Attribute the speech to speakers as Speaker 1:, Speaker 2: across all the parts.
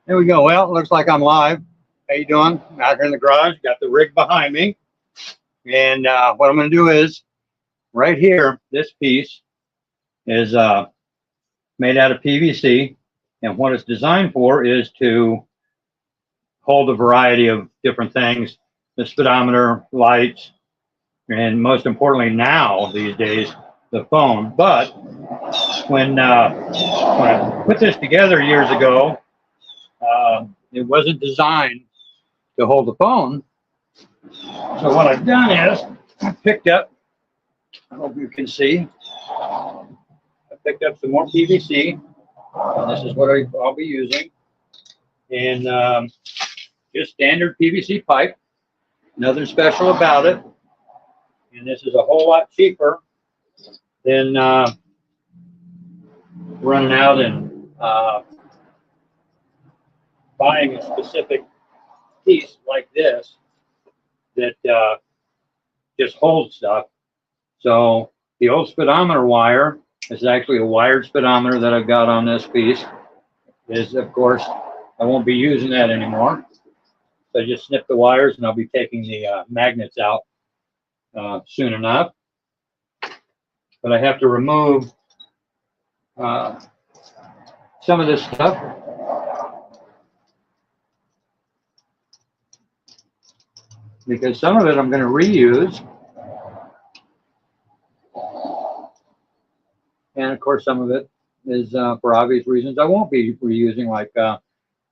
Speaker 1: There we go. Well, it looks like I'm live. How you doing? Out here in the garage. Got the rig behind me. And what I'm going to do is, right here, this piece is made out of PVC. And what it's designed for is to hold a variety of different things. The speedometer, lights, and most importantly now, these days, the phone. But when I put this together years ago, it wasn't designed to hold the phone. So what I've done is I picked up, I don't know if you can see, I picked up some more PVC, and this is what I'll be using. And just standard PVC pipe, nothing special about it. And this is a whole lot cheaper than running out and buying a specific piece like this that just holds stuff. So the old speedometer wire is actually a wired speedometer that I've got on this piece. Is, of course, I won't be using that anymore. So I just snip the wires, and I'll be taking the magnets out soon enough. But I have to remove some of this stuff. Because some of it I'm going to reuse. And of course, some of it is for obvious reasons I won't be reusing, like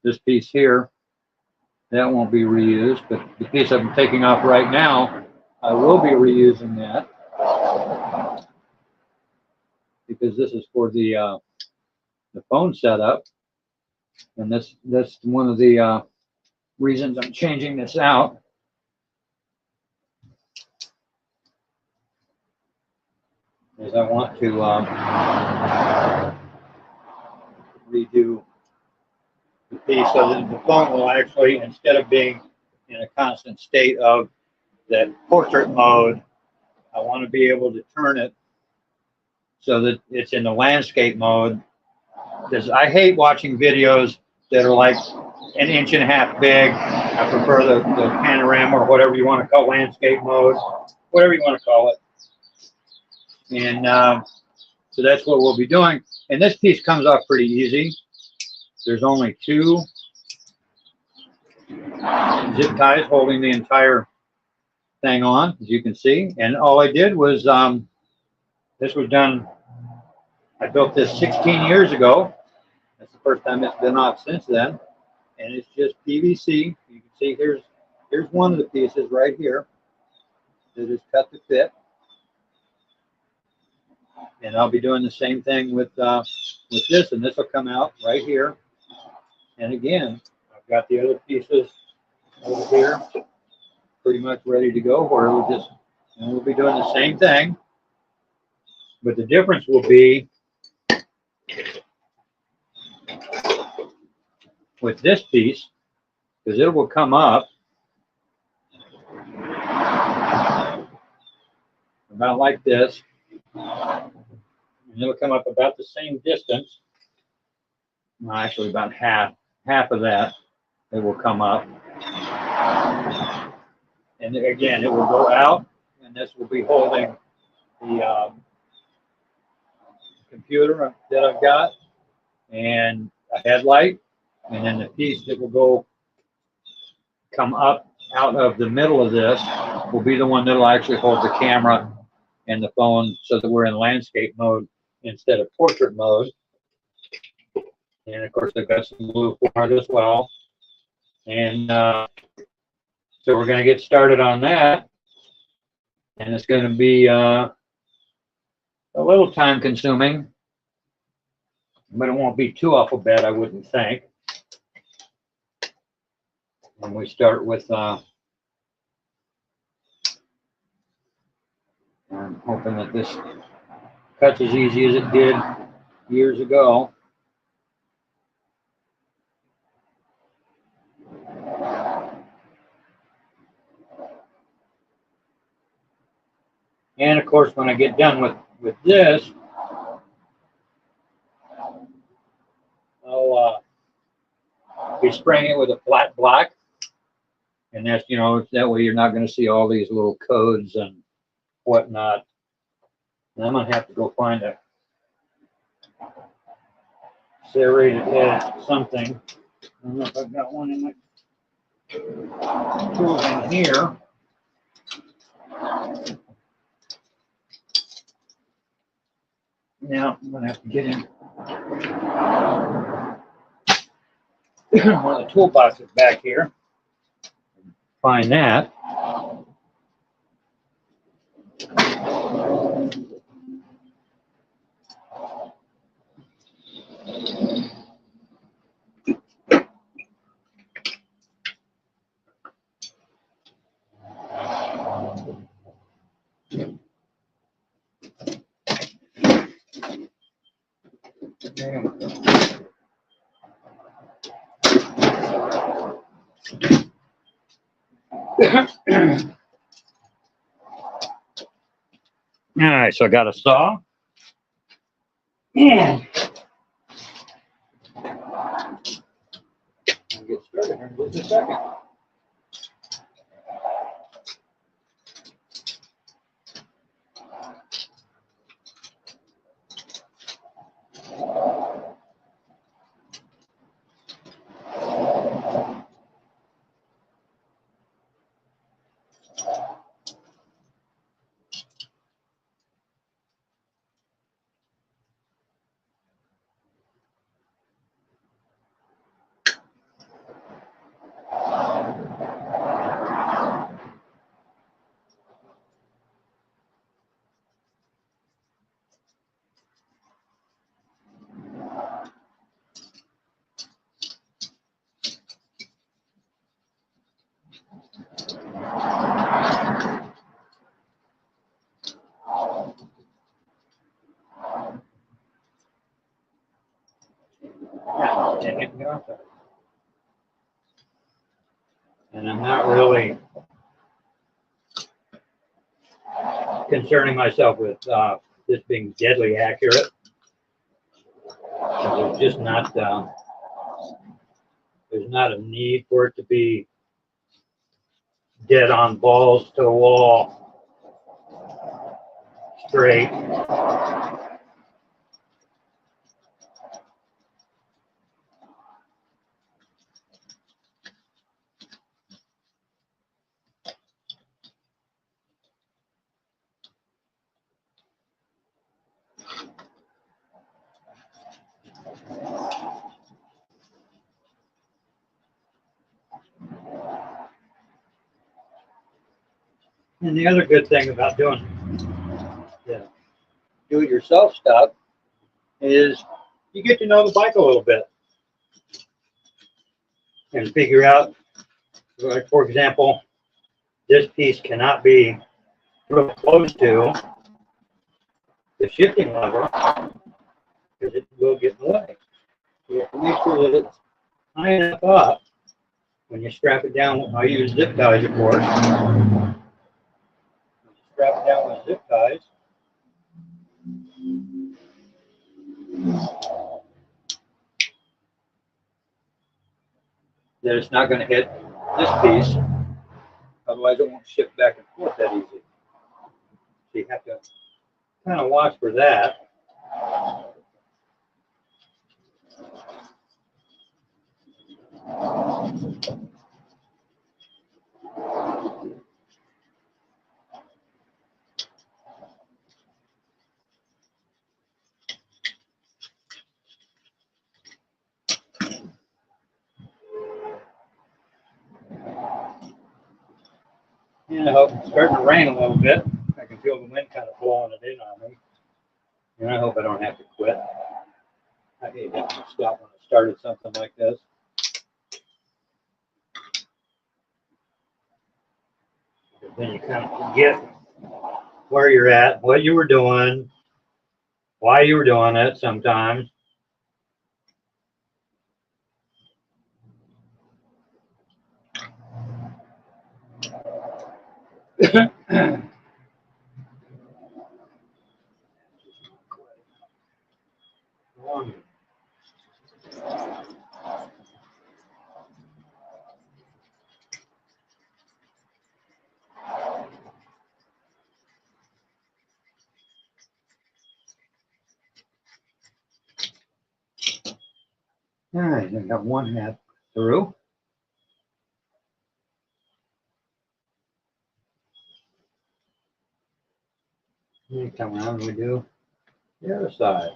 Speaker 1: this piece here. That won't be reused, but the piece I'm taking off right now, I will be reusing that. Because this is for the phone setup. And that's one of the reasons I'm changing this out. Is I want to redo the piece so that the phone will actually, instead of being in a constant state of that portrait mode, I want to be able to turn it so that it's in the landscape mode. Because I hate watching videos that are like an inch and a half big. I prefer the panorama, or whatever you want to call landscape mode, whatever you want to call it. And so that's what we'll be doing. And this piece comes off pretty easy. There's only 2 zip ties holding the entire thing on, as you can see. And all I did was, this was done, I built this 16 years ago. That's the first time it's been off since then. And it's just PVC. You can see here's one of the pieces right here that is cut to fit. And I'll be doing the same thing with this, and this will come out right here. And again, I've got the other pieces over here pretty much ready to go, where we'll be doing the same thing. But the difference will be with this piece, because it will come up about like this. And it'll come up about the same distance. Well, actually, about half of that, it will come up. And again, it will go out, and this will be holding the computer that I've got, and a headlight, and then the piece that will come up out of the middle of this will be the one that will actually hold the camera and the phone, so that we're in landscape mode instead of portrait mode. And of course, I've got some glue for it as well. And so we're going to get started on that. And it's going to be a little time consuming, but it won't be too awful bad, I wouldn't think. And we start with, I'm hoping that this cuts as easy as it did years ago. And of course, when I get done with this, I'll be spraying it with a flat black. And that's, you know, that way you're not going to see all these little codes and whatnot. And I'm going to have to go find a serrated head something. I don't know if I've got one in my tools in here. Now I'm going to have to get in one of the toolboxes back here. Find that. All right, so I got a saw. And I'll get started here in just a second. And I'm not really concerning myself with this being deadly accurate. There's just not, there's not a need for it to be dead on balls to the wall, straight. And the other good thing about doing the do-it-yourself stuff is you get to know the bike a little bit and figure out, like, for example, this piece cannot be real close to the shifting lever because it will get in the way. You have to make sure that it's high enough up when you strap it down. I use zip ties, of course. Strap it down with zip ties. That it's not going to hit this piece, otherwise it won't shift back and forth that easy. So you have to kind of watch for that. And I hope it's starting to rain a little bit. I can feel the wind kind of blowing it in on me. And I hope I don't have to quit. I hate having to stop when I started something like this. Because then you kind of forget where you're at, what you were doing, why you were doing it sometimes. All right, I got one half through. And come around, we do the other side.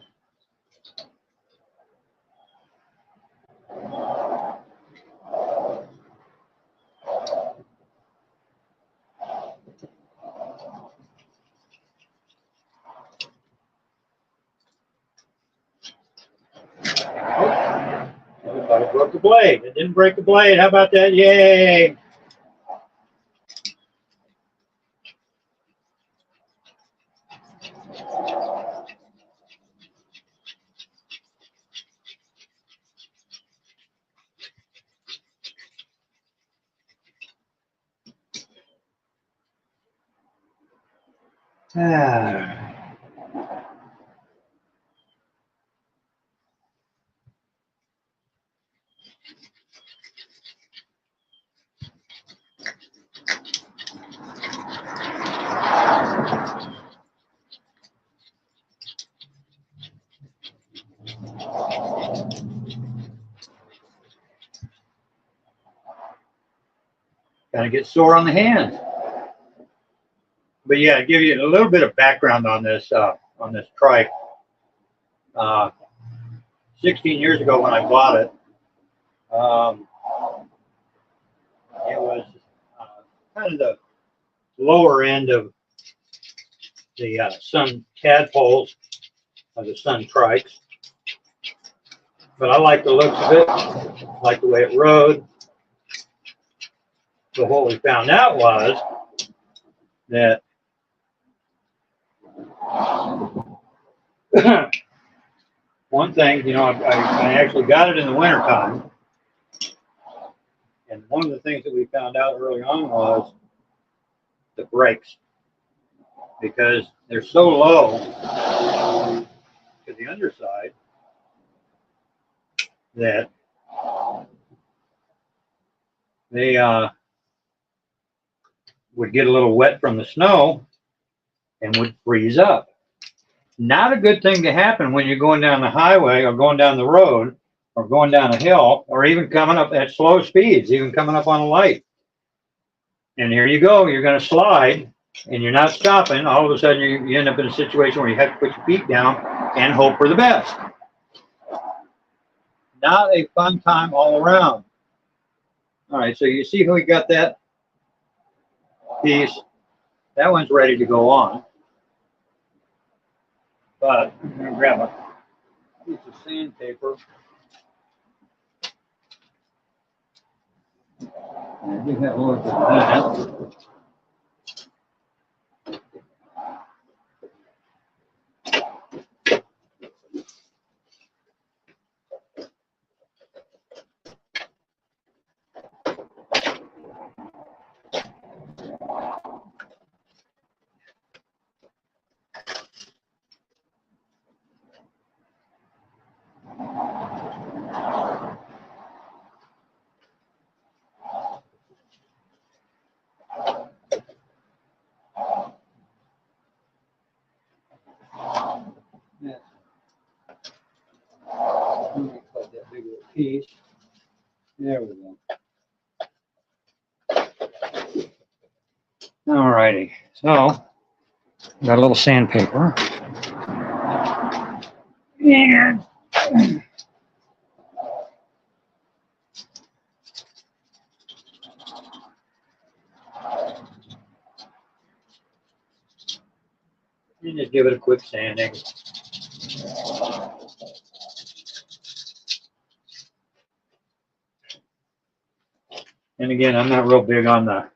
Speaker 1: Everybody broke the blade. It didn't break the blade. How about that? Yay! Ah. Kind of get sore on the hands. But yeah, to give you a little bit of background on this trike. 16 years ago when I bought it, it was kind of the lower end of the Sun tadpoles of the Sun trikes. But I like the looks of it, I like the way it rode. So what we found out was that one thing, you know, I actually got it in the wintertime. And one of the things that we found out early on was the brakes. Because they're so low to the underside that they would get a little wet from the snow and would freeze up. Not a good thing to happen when you're going down the highway or going down the road or going down a hill or even coming up at slow speeds, even coming up on a light. And here you go, you're going to slide and you're not stopping. All of a sudden you end up in a situation where you have to put your feet down and hope for the best. Not a fun time all around. All right, so you see how we got that piece. That one's ready to go on. But I'm going to grab a piece of sandpaper. And I do have a little bit of that. That big little piece. There we go. All righty. So, got a little sandpaper. And just give it a quick sanding. And again, I'm not real big on the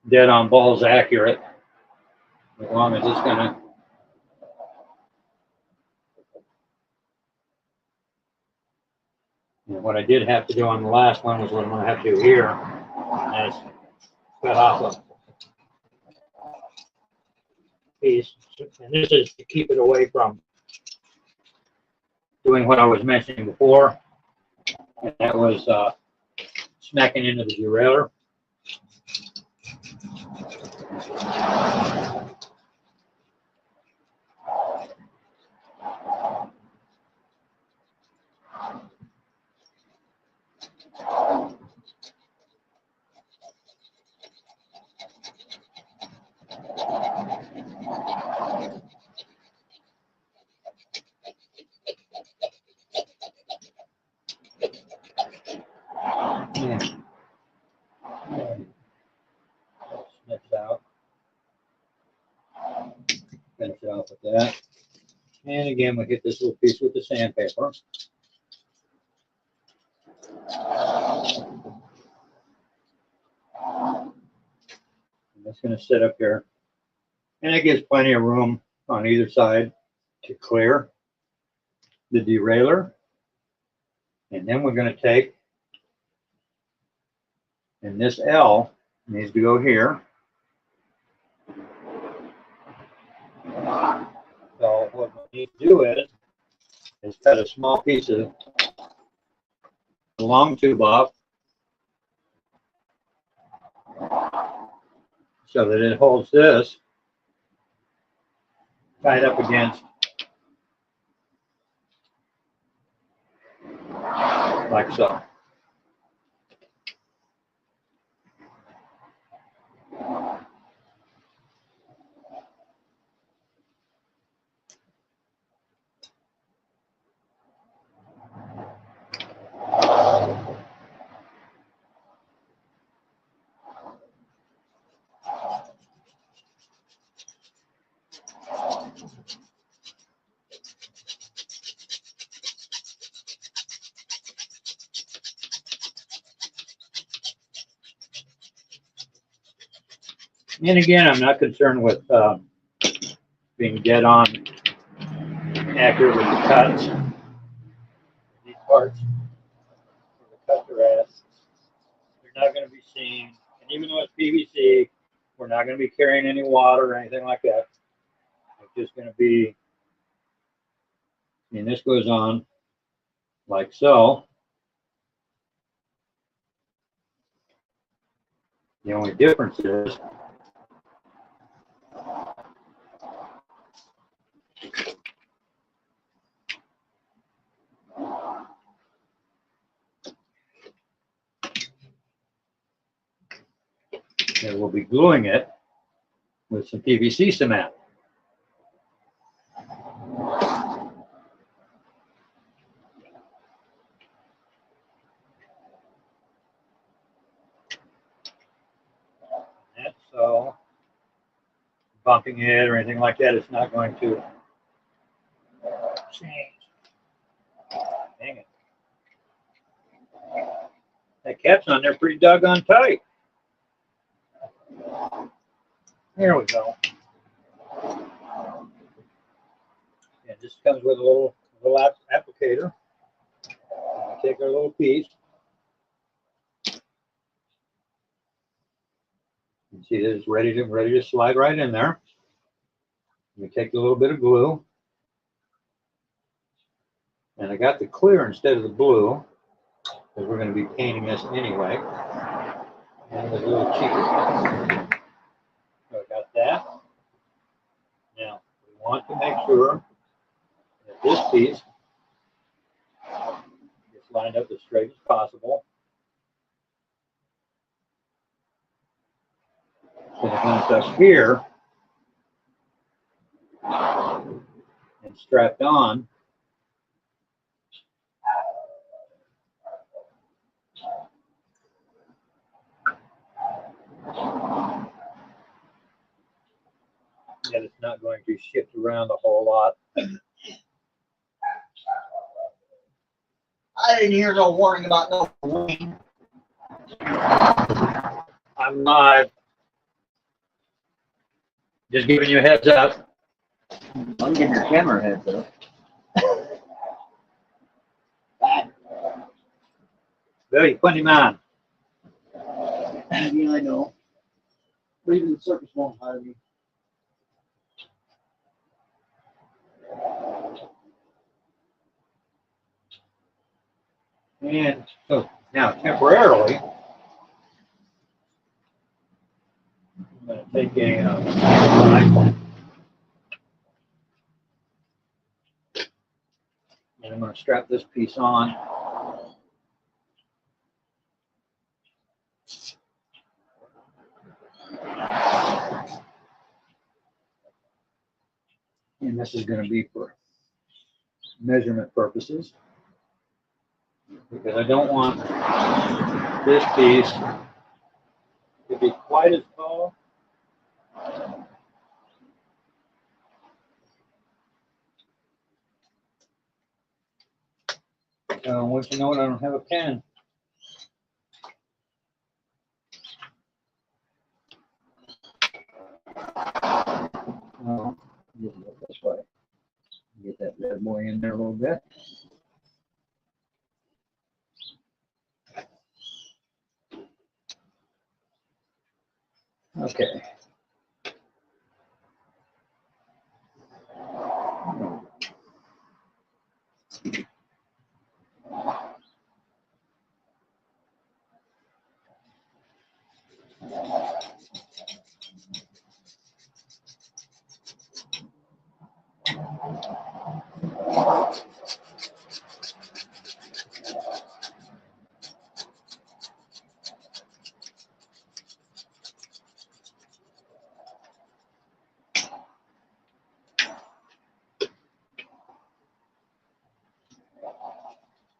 Speaker 1: dead on balls accurate, as long as it's gonna what I did have to do on the last one was what I'm gonna have to do here. And cut off a piece. And this is to keep it away from doing what I was mentioning before. And that was smacking into the derailleur. Put that. And again, we hit this little piece with the sandpaper. And that's going to sit up here. And it gives plenty of room on either side to clear the derailleur. And then we're going to take, and this L needs to go here. So what we need to do is cut a small piece of the long tube off so that it holds this tied up against, like so. And again, I'm not concerned with being dead on accurate with the cuts. These parts, where the cuts are at, they're not going to be seen. And even though it's PVC, we're not going to be carrying any water or anything like that. It's just going to be, and this goes on like so. The only difference is that we'll be gluing it with some PVC cement. And so bumping it or anything like that, it's not going to change. Dang it. That cap's on there pretty doggone tight. There we go. Yeah, this comes with a little applicator. Take our little piece. You see that it's ready to slide right in there. We take a little bit of glue. And I got the clear instead of the blue, because we're going to be painting this anyway. And it was a little cheaper. So I got that. Now, we want to make sure that this piece gets lined up as straight as possible. So that when it's up here and strapped on, that it's not going to shift around a whole lot.
Speaker 2: I didn't hear no warning about no rain.
Speaker 1: I'm live. Just giving you a heads up.
Speaker 2: I'm giving your camera a heads up.
Speaker 1: Bill, you put him on.
Speaker 2: Yeah, I know. But even the circus won't hire me.
Speaker 1: And so now temporarily, I'm going to take a knife and I'm going to strap this piece on. And this is going to be for measurement purposes, because I don't want this piece to be quite as tall Once you know it, I don't have a pen. Just go this way. Get that red boy in there a little bit. Okay.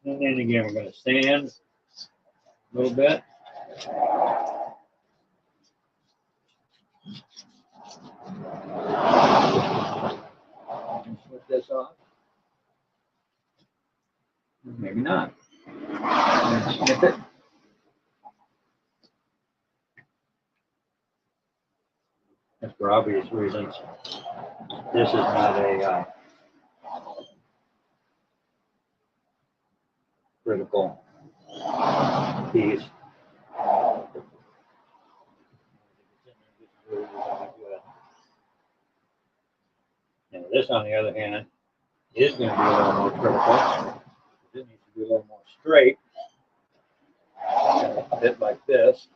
Speaker 1: And then again, we're going to sand a little bit. Flip this off. Maybe not. Snip it. And for obvious reasons, this is not a critical piece. And this, on the other hand, is going to be a little more critical. It needs to be a little more straight. A bit like this.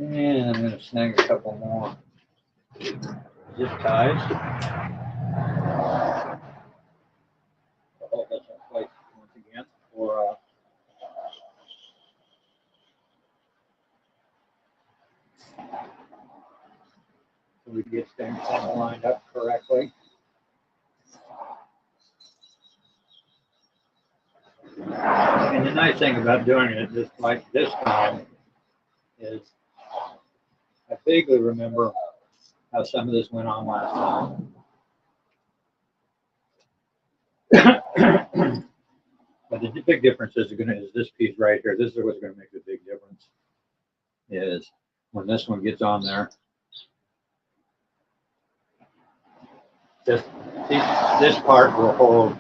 Speaker 1: And I'm going to snag a couple more zip ties. Hold this in place once again for so we can get things lined up correctly. And the nice thing about doing it just like this time is I vaguely remember how some of this went on last time. But the big difference is this piece right here. This is what's going to make the big difference. Is when this one gets on there. This part will hold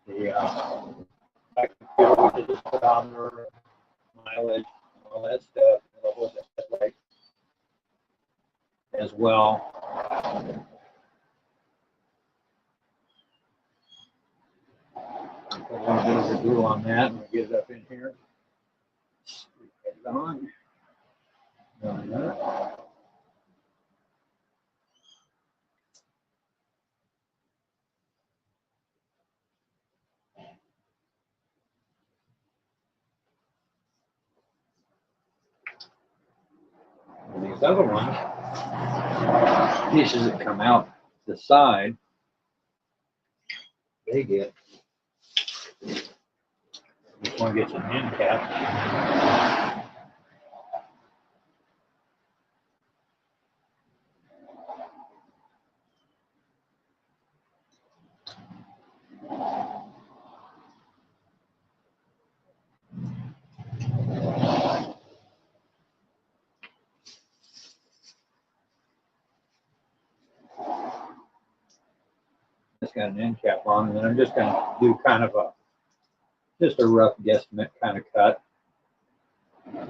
Speaker 1: the computer, which is the speedometer, mileage, all that stuff. It'll hold that light as well. Put a little bit of the glue on that, and we get it up in here. Get it on. Like that. And these other ones, pieces that come out the side, they get. This one gets an end cap. It's got an end cap on, and then I'm just going to do kind of just a rough guesstimate kind of cut. Go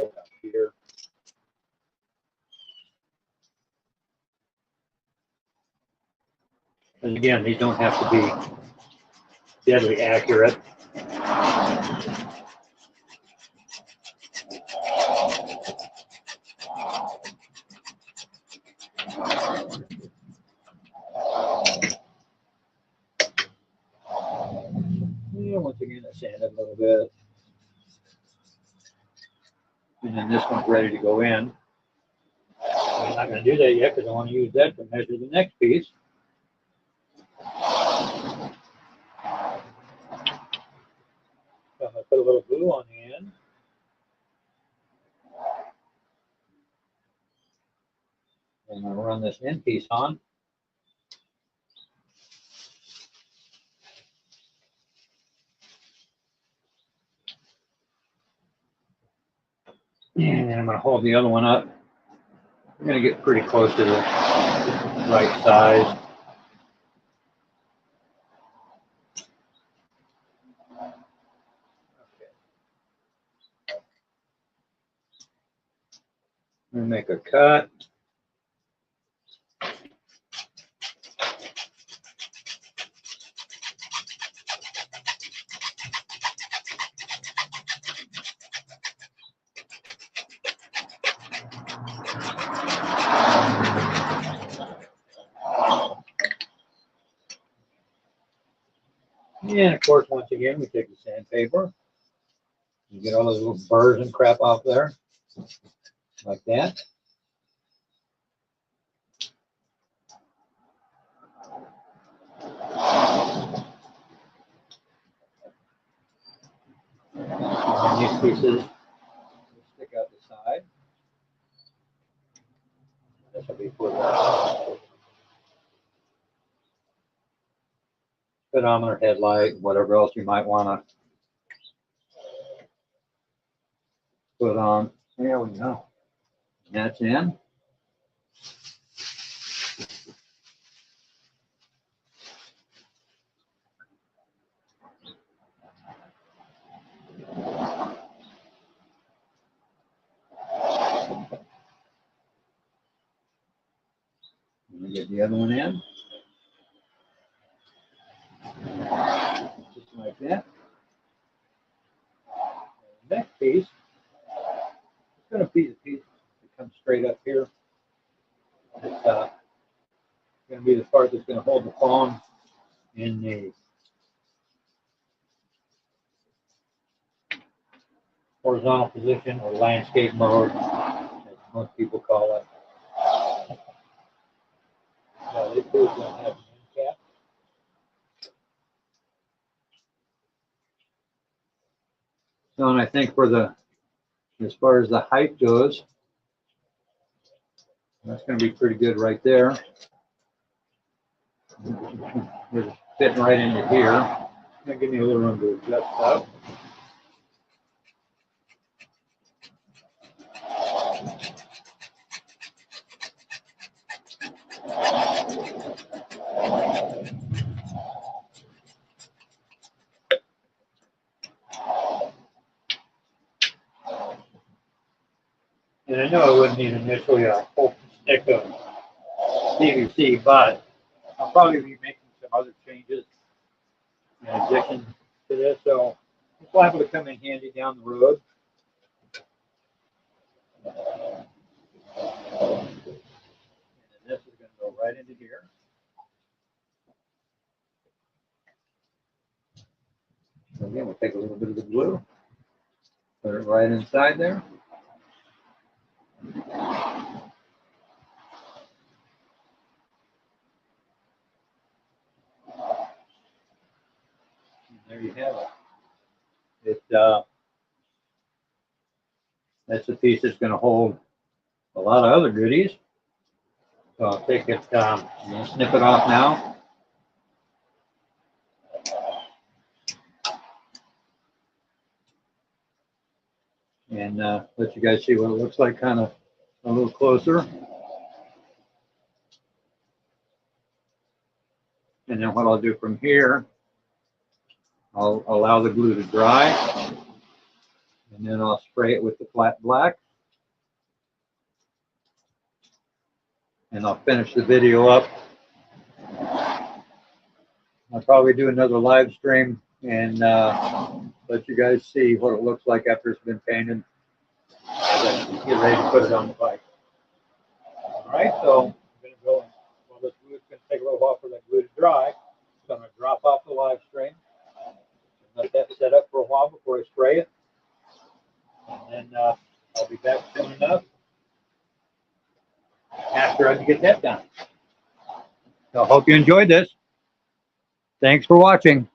Speaker 1: up here. And again, these don't have to be deadly accurate. And once again, I sand it a little bit. And then this one's ready to go in. I'm not going to do that yet because I want to use that to measure the next piece. So I'm going to put a little glue on the end. And I'm going to run this end piece on. And then I'm going to hold the other one up. I'm going to get pretty close to the right size. I'm going to make a cut. And of course, once again, we take the sandpaper. You get all those little burrs and crap off there, like that. And these pieces stick out the side. This will be for the speedometer, headlight, whatever else you might want to put on. There we go. That's in. Let me get the other one in. Just like that. And the next piece, it's going to be the piece that comes straight up here. It's going to be the part that's going to hold the phone in the horizontal position, or landscape mode, as most people call it. Now, this is going to have an end cap. So, and I think for the, as far as the height goes, that's going to be pretty good right there. It's fitting right into here. It's going to give me a little room to adjust up. And I know I wouldn't need initially a whole stick of PVC, but I'll probably be making some other changes in addition to this, so it's liable to come in handy down the road. And this is going to go right into here. So again, we'll take a little bit of the glue, put it right inside there. There you have it. That's the piece that's going to hold a lot of other goodies. So I'll take it, I'm going to snip it off now. And let you guys see what it looks like kind of a little closer. And then what I'll do from here, I'll allow the glue to dry. And then I'll spray it with the flat black. And I'll finish the video up. I'll probably do another live stream and let you guys see what it looks like after it's been painted. As I get ready to put it on the bike. All right, so I'm going to go and, well, this glue is going to take a little while for that glue to dry. So I'm going to drop off the live stream and let that for a while before I spray it. And then I'll be back soon enough after I get that done. So I hope you enjoyed this. Thanks for watching.